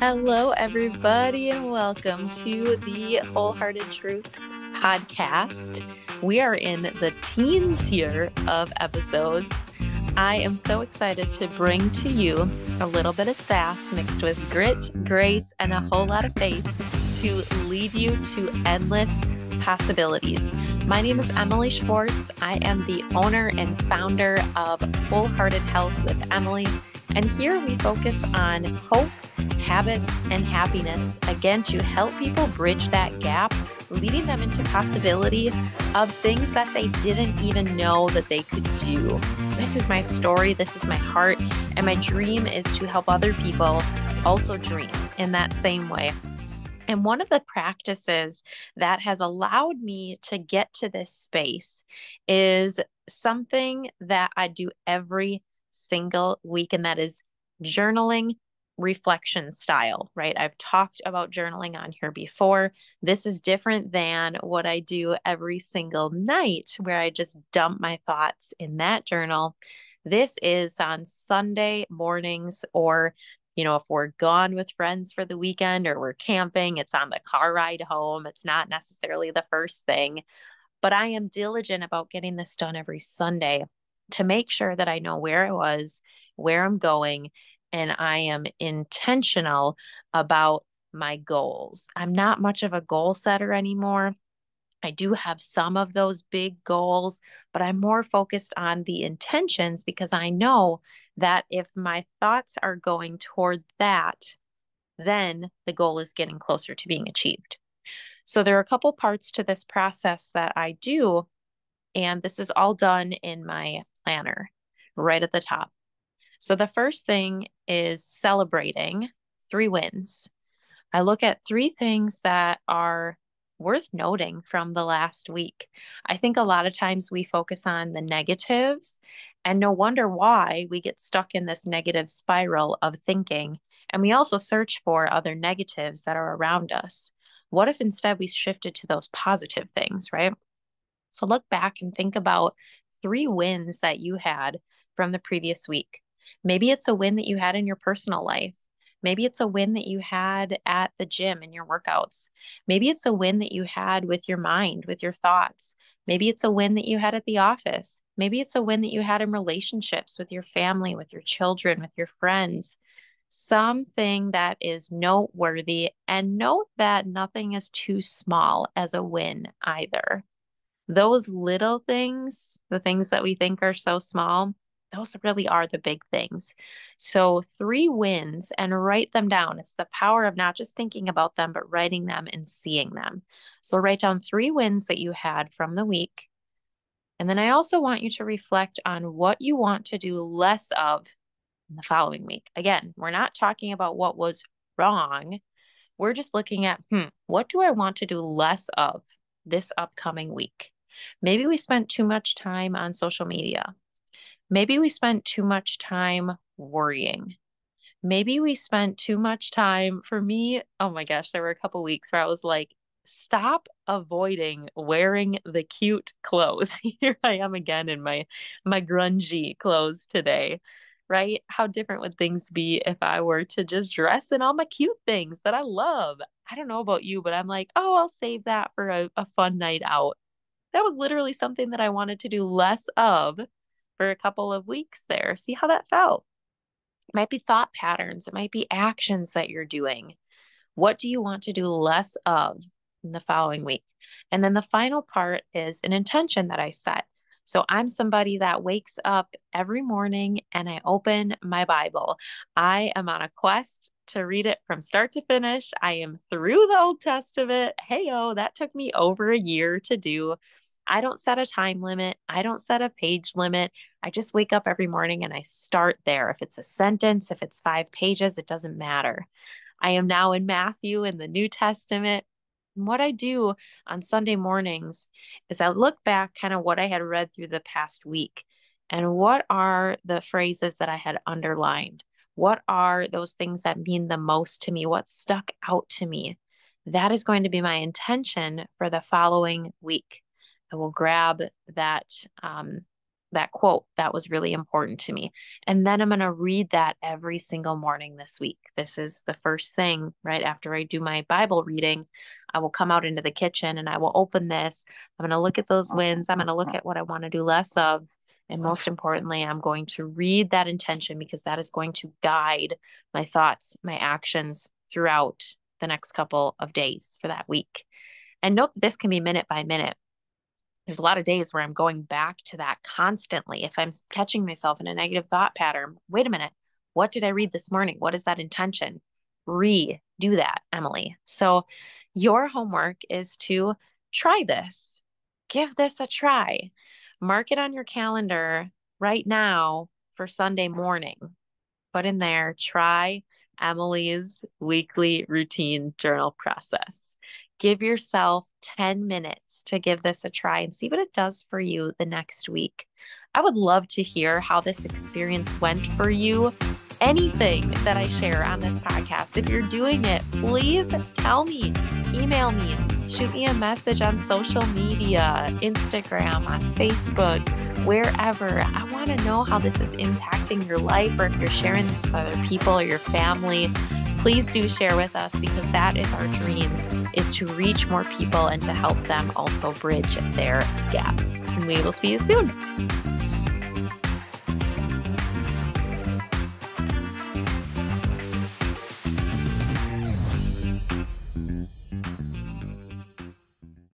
Hello, everybody, and welcome to the Wholehearted Truths podcast. We are in the teens here of episodes. I am so excited to bring to you a little bit of sass mixed with grit, grace, and a whole lot of faith to lead you to endless possibilities. My name is Emily Schwartz. I am the owner and founder of Wholehearted Health with Emily, and here we focus on hope, habits, and happiness, again, to help people bridge that gap, leading them into possibility of things that they didn't even know that they could do. This is my story, this is my heart, and my dream is to help other people also dream in that same way. And one of the practices that has allowed me to get to this space is something that I do every single week, and that is journaling reflection style, right? I've talked about journaling on here before. This is different than what I do every single night, where I just dump my thoughts in that journal. This is on Sunday mornings, or if we're gone with friends for the weekend or we're camping, it's on the car ride home. It's not necessarily the first thing, but I am diligent about getting this done every Sunday to make sure that I know where I was, where I'm going, and I am intentional about my goals. I'm not much of a goal setter anymore. I do have some of those big goals, but I'm more focused on the intentions, because I know that if my thoughts are going toward that, then the goal is getting closer to being achieved. So there are a couple parts to this process that I do, and this is all done in my planner right at the top. So the first thing is celebrating 3 wins. I look at 3 things that are worth noting from the last week. I think a lot of times we focus on the negatives, and no wonder why we get stuck in this negative spiral of thinking. And we also search for other negatives that are around us. What if instead we shifted to those positive things, right? So look back and think about 3 wins that you had from the previous week. Maybe it's a win that you had in your personal life. Maybe it's a win that you had at the gym in your workouts. Maybe it's a win that you had with your mind, with your thoughts. Maybe it's a win that you had at the office. Maybe it's a win that you had in relationships with your family, with your children, with your friends. Something that is noteworthy, and note that nothing is too small as a win either. Those little things, the things that we think are so small, those really are the big things. So 3 wins, and write them down. It's the power of not just thinking about them, but writing them and seeing them. So write down 3 wins that you had from the week. And then I also want you to reflect on what you want to do less of in the following week. Again, we're not talking about what was wrong. We're just looking at, what do I want to do less of this upcoming week? Maybe we spent too much time on social media. Maybe we spent too much time worrying. Maybe we spent too much time, for me, oh my gosh, there were a couple weeks where I was like, stop avoiding wearing the cute clothes. Here I am again in my grungy clothes today, right? How different would things be if I were to just dress in all my cute things that I love? I don't know about you, but I'm like, oh, I'll save that for a fun night out. That was literally something that I wanted to do less of for a couple of weeks there. See how that felt. It might be thought patterns, it might be actions that you're doing. What do you want to do less of in the following week? And then the final part is an intention that I set. So I'm somebody that wakes up every morning and I open my Bible. I am on a quest to read it from start to finish. I am through the Old Testament. Hey-oh, that took me over a year to do. I don't set a time limit. I don't set a page limit. I just wake up every morning and I start there. If it's a sentence, if it's 5 pages, it doesn't matter. I am now in Matthew in the New Testament. And what I do on Sunday mornings is I look back kind of what I had read through the past week, and what are the phrases that I had underlined? What are those things that mean the most to me? What stuck out to me? That is going to be my intention for the following week. I will grab that that quote that was really important to me. And then I'm going to read that every single morning this week. This is the first thing right after I do my Bible reading. I will come out into the kitchen and I will open this. I'm going to look at those wins. I'm going to look at what I want to do less of. And most importantly, I'm going to read that intention because that is going to guide my thoughts, my actions throughout the next couple of days for that week. And note, this can be minute by minute. There's a lot of days where I'm going back to that constantly. If I'm catching myself in a negative thought pattern, wait a minute, what did I read this morning? What is that intention? Redo that, Emily. So your homework is to try this. Give this a try. Mark it on your calendar right now for Sunday morning. Put in there, try Emily's weekly routine journal process. Give yourself 10 minutes to give this a try and see what it does for you the next week. I would love to hear how this experience went for you. Anything that I share on this podcast, if you're doing it, please tell me, email me, shoot me a message on social media, Instagram, on Facebook, wherever. I want to know how this is impacting your life, or if you're sharing this with other people or your family. Please do share with us, because that is our dream, is to reach more people and to help them also bridge their gap. And we will see you soon.